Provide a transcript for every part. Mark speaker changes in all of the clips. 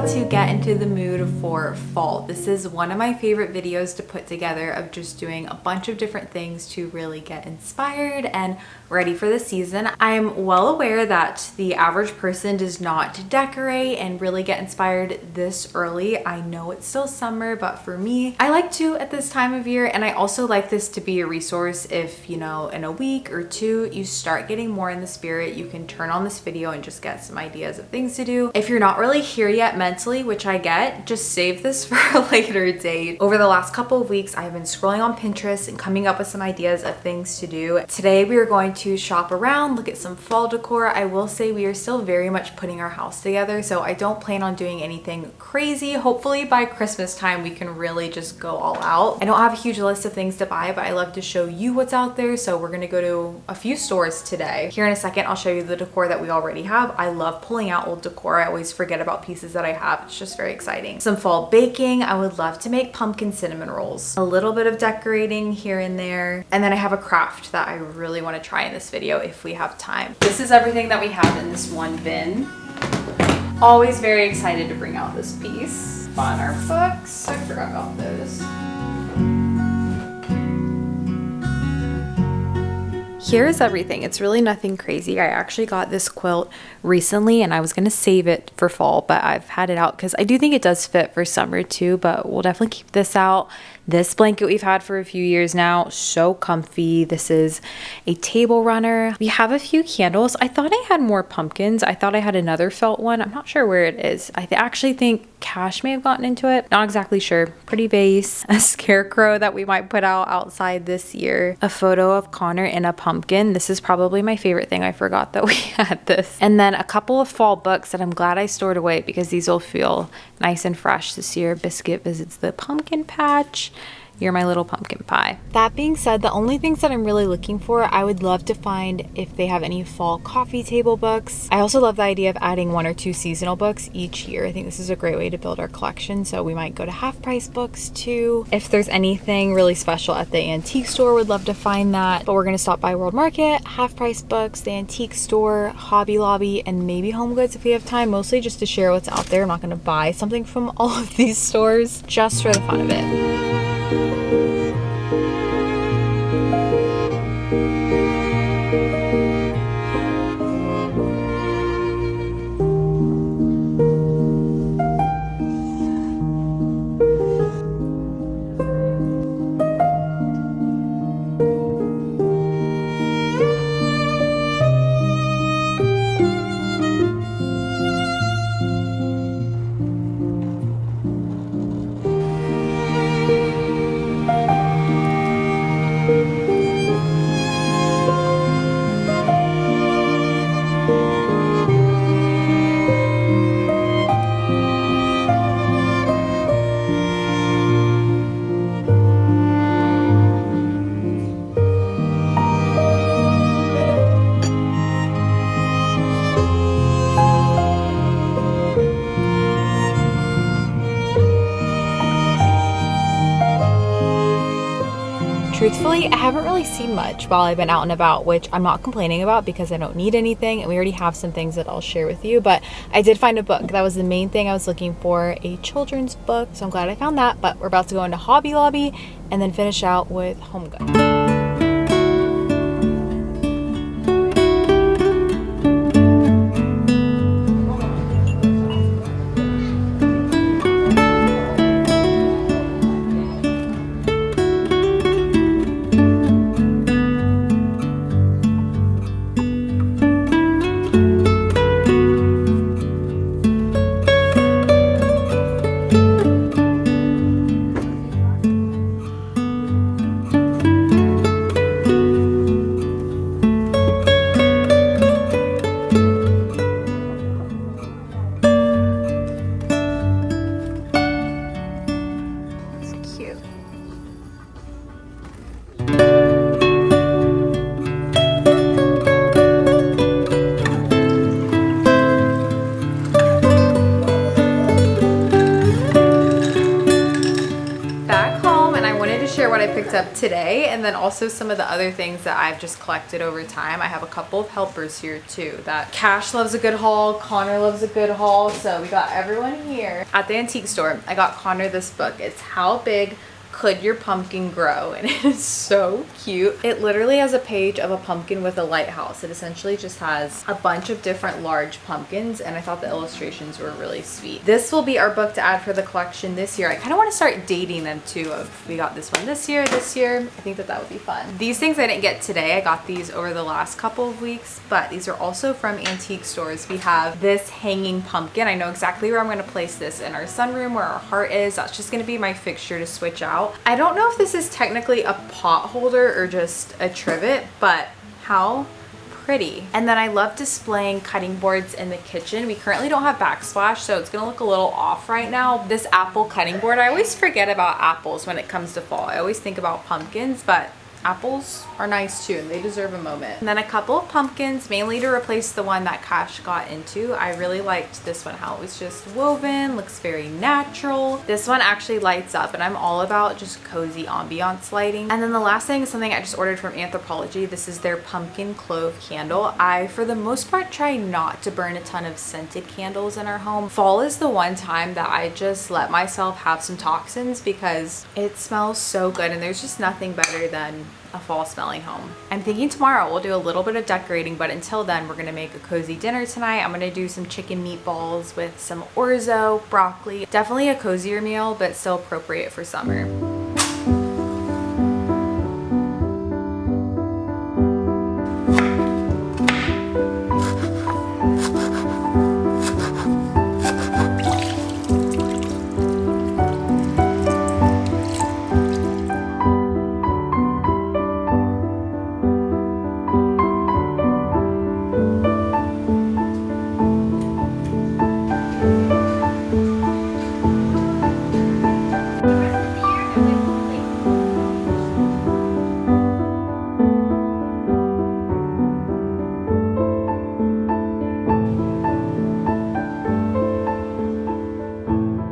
Speaker 1: about to get into the mood for fall. This is one of my favorite videos to put together of just doing a bunch of different things to really get inspired and ready for the season. I'm well aware that the average person does not decorate and really get inspired this early. I know it's still summer, but for me, I like to at this time of year, and I also like this to be a resource if, you know, in a week or two, you start getting more in the spirit, you can turn on this video and just get some ideas of things to do. If you're not really here yet mentally, which I get, just save this for a later date. Over the last couple of weeks, I've been scrolling on Pinterest and coming up with some ideas of things to do. Today, we are going to shop around, look at some fall decor. I will say we are still very much putting our house together, so I don't plan on doing anything crazy. Hopefully by Christmas time, we can really just go all out. I don't have a huge list of things to buy, but I love to show you what's out there, so we're gonna go to a few stores today. Here in a second, I'll show you the decor that we already have. I love pulling out old decor. I always forget about pieces that I have. It's just very exciting. Some fall baking. I would love to make pumpkin cinnamon rolls. A little bit of decorating here and there. And then I have a craft that I really want to try in this video if we have time. This is everything that we have in this one bin. Always very excited to bring out this piece. On our books. I forgot about those. Here's everything. It's really nothing crazy. I actually got this quilt recently and I was going to save it for fall, but I've had it out because I do think it does fit for summer too, but we'll definitely keep this out. This blanket we've had for a few years now, so comfy. This is a table runner. We have a few candles. I thought I had more pumpkins. I thought I had another felt one. I'm not sure where it is. I actually think Cash may have gotten into it. Not exactly sure. Pretty vase. A scarecrow that we might put out outside this year. A photo of Connor in a pumpkin. This is probably my favorite thing. I forgot that we had this. And then a couple of fall books that I'm glad I stored away because these will feel nice and fresh this year. Biscuit Visits the Pumpkin Patch. You're My Little Pumpkin Pie. That being said, the only things that I'm really looking for, I would love to find if they have any fall coffee table books. I also love the idea of adding 1 or 2 seasonal books each year. I think this is a great way to build our collection, so we might go to half price books too. If there's anything really special at the antique store, would love to find that. But we're gonna stop by World Market, half price books, the antique store, Hobby Lobby, and maybe Home Goods if we have time, mostly just to share what's out there. I'm not gonna buy something from all of these stores, just for the fun of it. Truthfully, I haven't really seen much while I've been out and about, which I'm not complaining about because I don't need anything and we already have some things that I'll share with you, but I did find a book. That was the main thing I was looking for, a children's book, so I'm glad I found that. But we're about to go into Hobby Lobby and then finish out with Home Goods. today, and then also some of the other things that I've just collected over time. I have a couple of helpers here too. That Cash loves a good haul, Connor loves a good haul, so we got everyone here. At the antique store, I got Connor this book. It's How Big Could Your Pumpkin Grow? And it is so cute. It literally has a page of a pumpkin with a lighthouse. It essentially just has a bunch of different large pumpkins, and I thought the illustrations were really sweet. This will be our book to add for the collection this year. I kind of want to start dating them too. We got this one this year. I think that would be fun. These things I didn't get today. I got these over the last couple of weeks, but these are also from antique stores. We have this hanging pumpkin. I know exactly where I'm going to place this in our sunroom where our heart is. That's just going to be my fixture to switch out. I don't know if this is technically a pot holder or just a trivet, but how pretty. And then I love displaying cutting boards in the kitchen. We currently don't have backsplash, so it's gonna look a little off right now. This apple cutting board, I always forget about apples when it comes to fall. I always think about pumpkins, but apples are nice too, and they deserve a moment. And then a couple of pumpkins, mainly to replace the one that Cash got into. I really liked this one, how it was just woven, looks very natural. This one actually lights up, and I'm all about just cozy ambiance lighting. And then the last thing is something I just ordered from Anthropologie. This is their pumpkin clove candle. I, for the most part, try not to burn a ton of scented candles in our home. Fall is the one time that I just let myself have some toxins because it smells so good, and there's just nothing better than a fall smelling home. I'm thinking tomorrow we'll do a little bit of decorating, but until then we're gonna make a cozy dinner tonight. I'm gonna do some chicken meatballs with some orzo, broccoli. Definitely a cozier meal, but still appropriate for summer.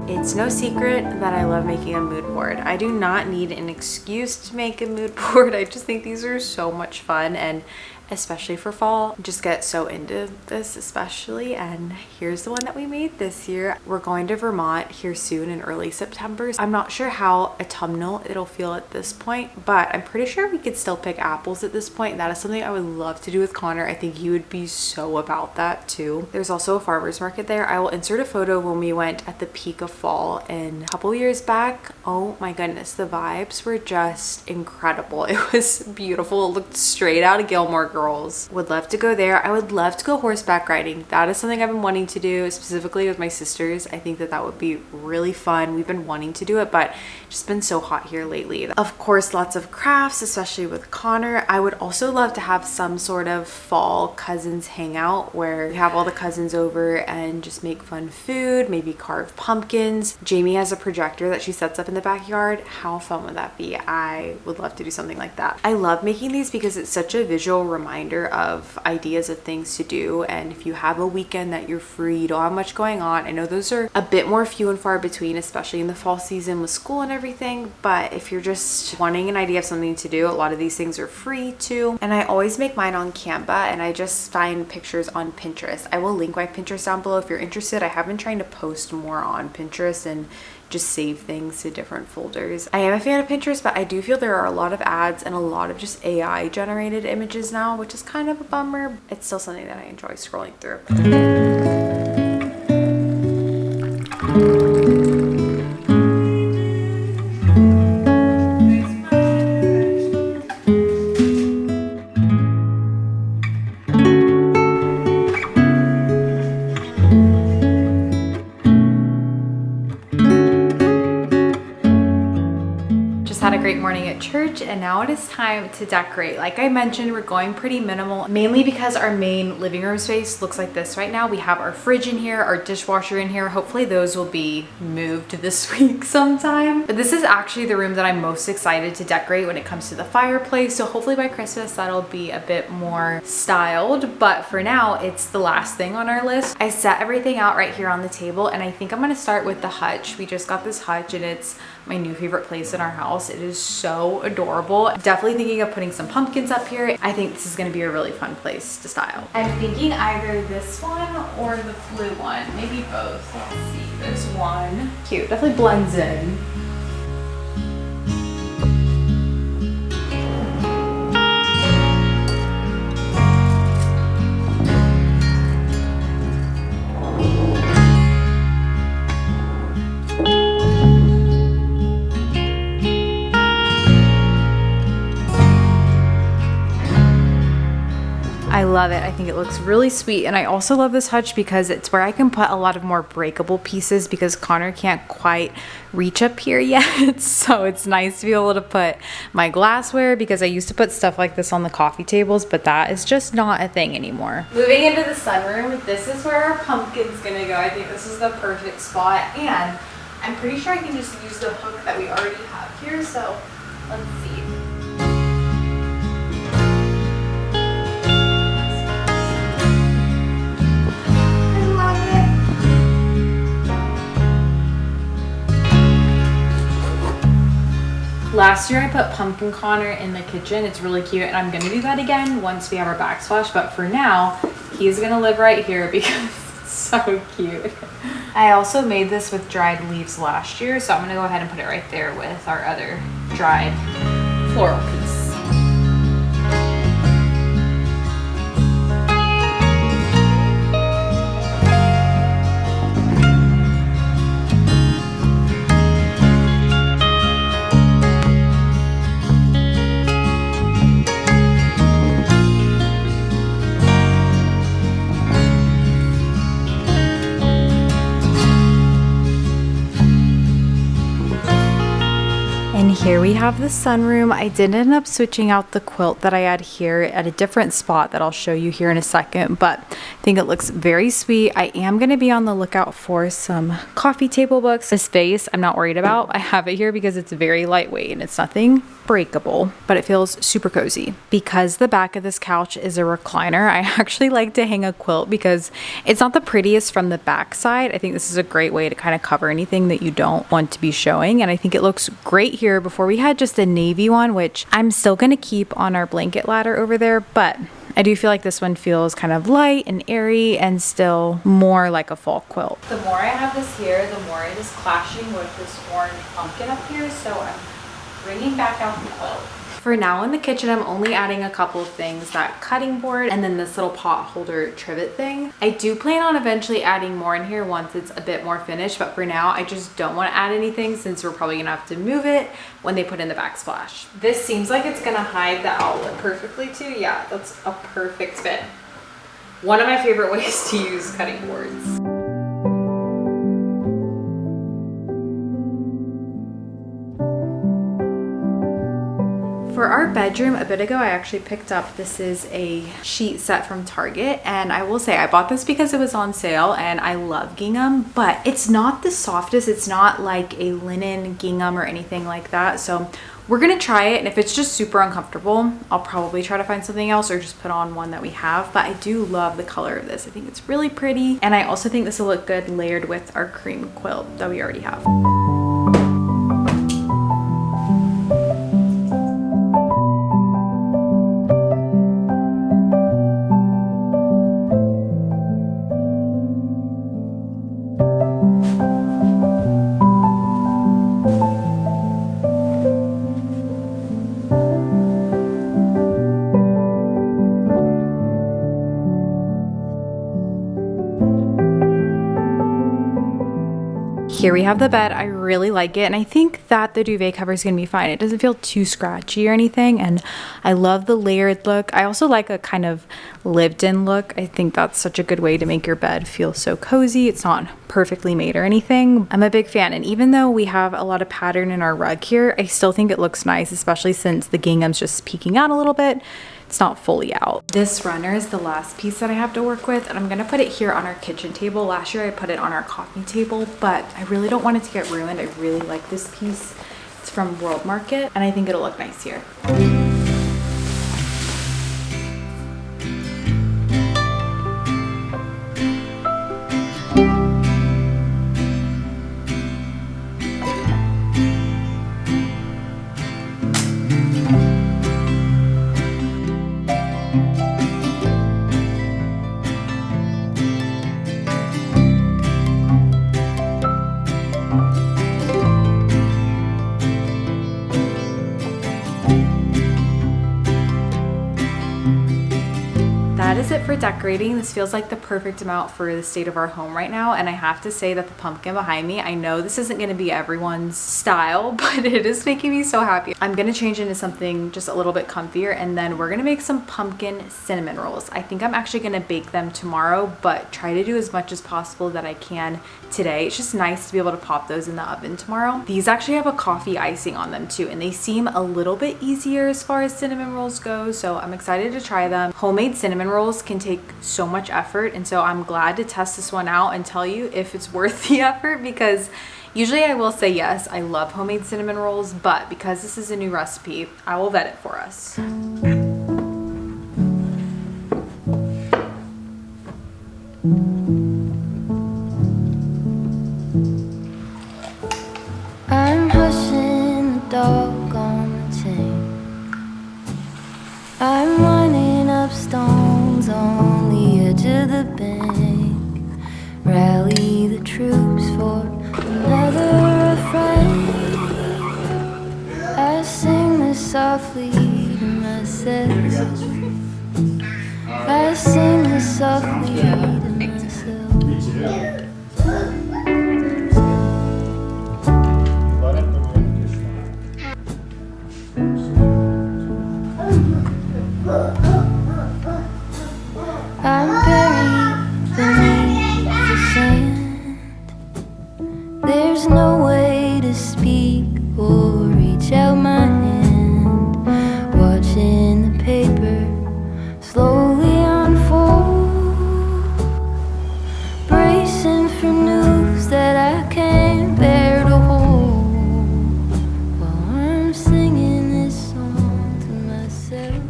Speaker 1: It's no secret that I love making a mood board. I do not need an excuse to make a mood board. I just think these are so much fun, and especially for fall, just get so into this especially. And here's the one that we made this year. We're going to Vermont here soon in early September. I'm not sure how autumnal it'll feel at this point, but I'm pretty sure we could still pick apples at this point. That is something I would love to do with Connor. I think he would be so about that too. There's also a farmer's market there. I will insert a photo when we went at the peak of fall in a couple years back. Oh my goodness, the vibes were just incredible. It was beautiful. It looked straight out of Gilmore Girls. Would love to go there. I would love to go horseback riding. That is something I've been wanting to do, specifically with my sisters. I think that that would be really fun. We've been wanting to do it, but it's just been so hot here lately. Of course, lots of crafts, especially with Connor. I would also love to have some sort of fall cousins hangout where we have all the cousins over and just make fun food, maybe carve pumpkins. Jamie has a projector that she sets up in the backyard. How fun would that be? I would love to do something like that. I love making these because it's such a visual reminder of ideas of things to do, and if you have a weekend that you're free, you don't have much going on. I know those are a bit more few and far between, especially in the fall season with school and everything, but if you're just wanting an idea of something to do, a lot of these things are free too. And I always make mine on Canva, and I just find pictures on Pinterest. I will link my Pinterest down below if you're interested. I have been trying to post more on Pinterest and just save things to different folders. I am a fan of Pinterest, but I do feel there are a lot of ads and a lot of just AI generated images now, which is kind of a bummer. It's still something that I enjoy scrolling through. Had a great morning at church, and now it is time to decorate. Like I mentioned, we're going pretty minimal, mainly because our main living room space looks like this right now. We have our fridge in here, our dishwasher in here. Hopefully those will be moved this week sometime. But this is actually the room that I'm most excited to decorate when it comes to the fireplace. So hopefully by Christmas that'll be a bit more styled. But for now, it's the last thing on our list. I set everything out right here on the table, and I think I'm gonna start with the hutch. We just got this hutch, and it's my new favorite place in our house. It is so adorable. Definitely thinking of putting some pumpkins up here. I think this is gonna be a really fun place to style. I'm thinking either this one or the blue one, maybe both. Let's see, there's one. Cute, definitely blends in. I love it. I think it looks really sweet. And I also love this hutch because it's where I can put a lot of more breakable pieces because Connor can't quite reach up here yet. So it's nice to be able to put my glassware because I used to put stuff like this on the coffee tables, but that is just not a thing anymore. Moving into the sunroom, this is where our pumpkin's gonna go. I think this is the perfect spot. And I'm pretty sure I can just use the hook that we already have here. So let's see. Last year I put Pumpkin Connor in the kitchen. It's really cute and I'm gonna do that again once we have our backsplash, but for now, he's gonna live right here because it's so cute. I also made this with dried leaves last year, so I'm gonna go ahead and put it right there with our other dried floral piece. And here we have the sunroom. I did end up switching out the quilt that I had here at a different spot that I'll show you here in a second, but I think it looks very sweet. I am going to be on the lookout for some coffee table books. This vase I'm not worried about. I have it here because it's very lightweight and it's nothing breakable, but it feels super cozy. Because the back of this couch is a recliner, I actually like to hang a quilt because it's not the prettiest from the back side. I think this is a great way to kind of cover anything that you don't want to be showing, and I think it looks great here. Before we had just a navy one, which I'm still going to keep on our blanket ladder over there, but I do feel like this one feels kind of light and airy and still more like a fall quilt. The more I have this here, the more it is clashing with this orange pumpkin up here, so I'm bringing back out the quilt. For now in the kitchen, I'm only adding a couple of things, that cutting board and then this little pot holder trivet thing. I do plan on eventually adding more in here once it's a bit more finished, but for now I just don't want to add anything since we're probably gonna have to move it when they put in the backsplash. This seems like it's gonna hide the outlet perfectly too. Yeah, that's a perfect fit. One of my favorite ways to use cutting boards. For our bedroom, a bit ago, I actually picked up, this is a sheet set from Target, and I will say I bought this because it was on sale and I love gingham, but it's not the softest. It's not like a linen gingham or anything like that. So we're gonna try it, and if it's just super uncomfortable, I'll probably try to find something else or just put on one that we have. But I do love the color of this. I think it's really pretty, and I also think this will look good layered with our cream quilt that we already have. Here we have the bed. I really like it, and I think that the duvet cover is gonna be fine. It doesn't feel too scratchy or anything, and I love the layered look. I also like a kind of lived-in look. I think that's such a good way to make your bed feel so cozy. It's not perfectly made or anything. I'm a big fan, and even though we have a lot of pattern in our rug here, I still think it looks nice, especially since the gingham's just peeking out a little bit. It's not fully out. This runner is the last piece that I have to work with, and I'm gonna put it here on our kitchen table. Last year I put it on our coffee table, but I really don't want it to get ruined. I really like this piece. It's from World Market, and I think it'll look nice here. it for decorating. This feels like the perfect amount for the state of our home right now. And I have to say that the pumpkin behind me, I know this isn't gonna be everyone's style, but it is making me so happy. I'm gonna change into something just a little bit comfier, and then we're gonna make some pumpkin cinnamon rolls. I think I'm actually gonna bake them tomorrow, but try to do as much as possible that I can today. It's just nice to be able to pop those in the oven tomorrow. These actually have a coffee icing on them too, and they seem a little bit easier as far as cinnamon rolls go, so I'm excited to try them. Homemade cinnamon rolls can take so much effort, and so I'm glad to test this one out and tell you if it's worth the effort, because usually I will say yes, I love homemade cinnamon rolls, but because this is a new recipe, I will vet it for us.
Speaker 2: I'm hushing the dog on the chain. I'm lining up stones on the edge of the bank. Rally the troops for another affray. I sing this softly to myself. I sing this softly to myself. I'm buried beneath the sand. There's no way to speak or reach out my hand. Watching the paper slowly unfold, bracing for news that I can't bear to hold, while I'm singing this song to myself.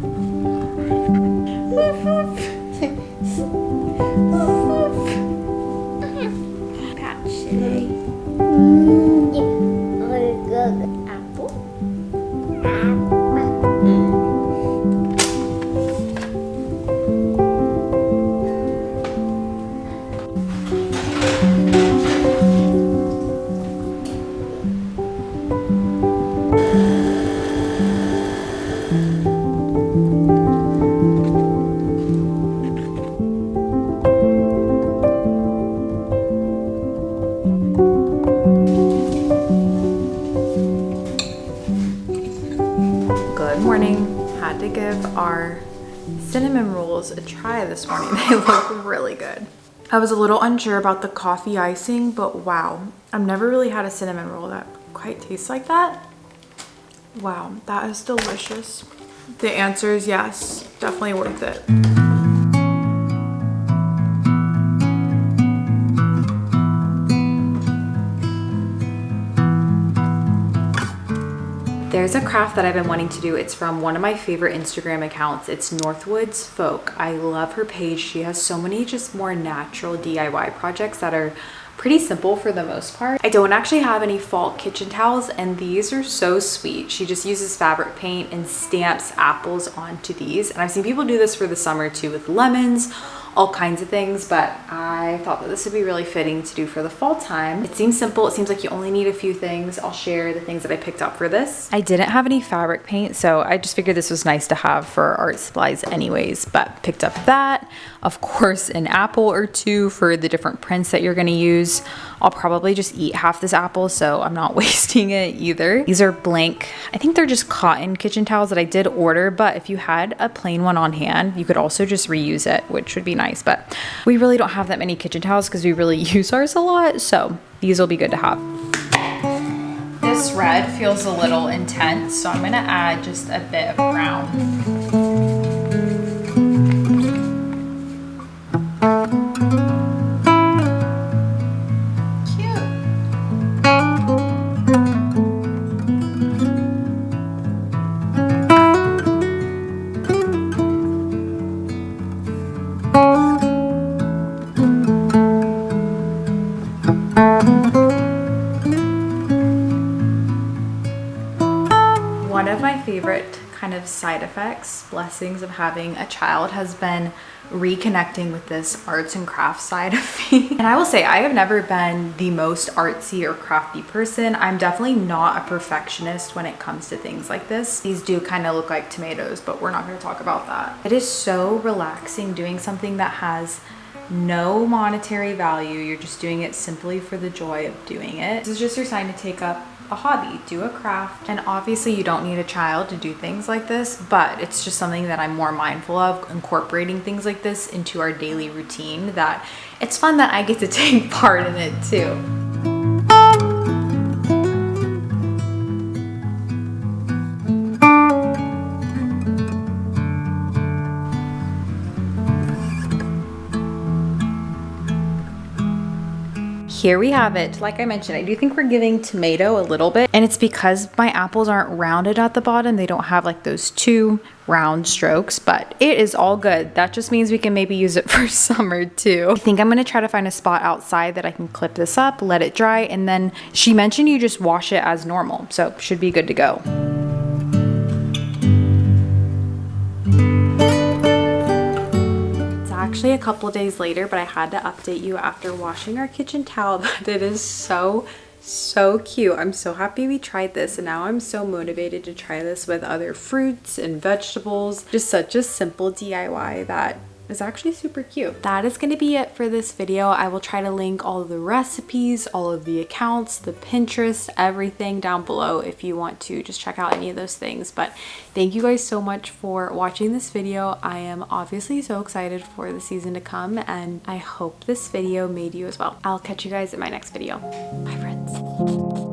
Speaker 1: Good morning. Had to give our cinnamon rolls a try this morning. They look really good. I was a little unsure about the coffee icing, but wow, I've never really had a cinnamon roll that quite tastes like that. Wow, that is delicious. The answer is yes, definitely worth it. There's a craft that I've been wanting to do. It's from one of my favorite Instagram accounts. It's Northwoods Folk. I love her page. She has so many just more natural DIY projects that are pretty simple for the most part. I don't actually have any fall kitchen towels, and these are so sweet. She just uses fabric paint and stamps apples onto these. And I've seen people do this for the summer too with lemons, all kinds of things, but I thought that this would be really fitting to do for the fall time. It seems simple. It seems like you only need a few things. I'll share the things that I picked up for this. I didn't have any fabric paint, so I just figured this was nice to have for art supplies anyways, but picked up that. Of course, an apple or two for the different prints that you're gonna use. I'll probably just eat half this apple, so I'm not wasting it either. These are blank, I think they're just cotton kitchen towels that I did order, but if you had a plain one on hand, you could also just reuse it, which would be nice. But we really don't have that many kitchen towels because we really use ours a lot, so these will be good to have. This red feels a little intense, so I'm gonna add just a bit of brown. One of my favorite kind of of side effects, blessings of having a child, has been reconnecting with this arts and crafts side of me. And I will say, I have never been the most artsy or crafty person. I'm definitely not a perfectionist when it comes to things like this. These do kind of look like tomatoes, but we're not going to talk about that. It is so relaxing doing something that has no monetary value. You're just doing it simply for the joy of doing it. This is just your sign to take up a hobby, do a craft. And obviously you don't need a child to do things like this, but it's just something that I'm more mindful of, incorporating things like this into our daily routine, that it's fun that I get to take part in it too. Here we have it. Like I mentioned, I do think we're giving tomato a little bit, and it's because my apples aren't rounded at the bottom. They don't have like those two round strokes, but it is all good. That just means we can maybe use it for summer too. I think I'm gonna try to find a spot outside that I can clip this up, let it dry, and then she mentioned you just wash it as normal, so should be good to go. Actually a couple days later, but I had to update you after washing our kitchen towel that it is so cute. I'm so happy we tried this, and now I'm so motivated to try this with other fruits and vegetables. Just such a simple DIY that is actually super cute. That is going to be it for this video. I will try to link all of the recipes, all of the accounts, the Pinterest, everything down below if you want to just check out any of those things. But thank you guys so much for watching this video. I am obviously so excited for the season to come, and I hope this video made you as well. I'll catch you guys in my next video. Bye friends.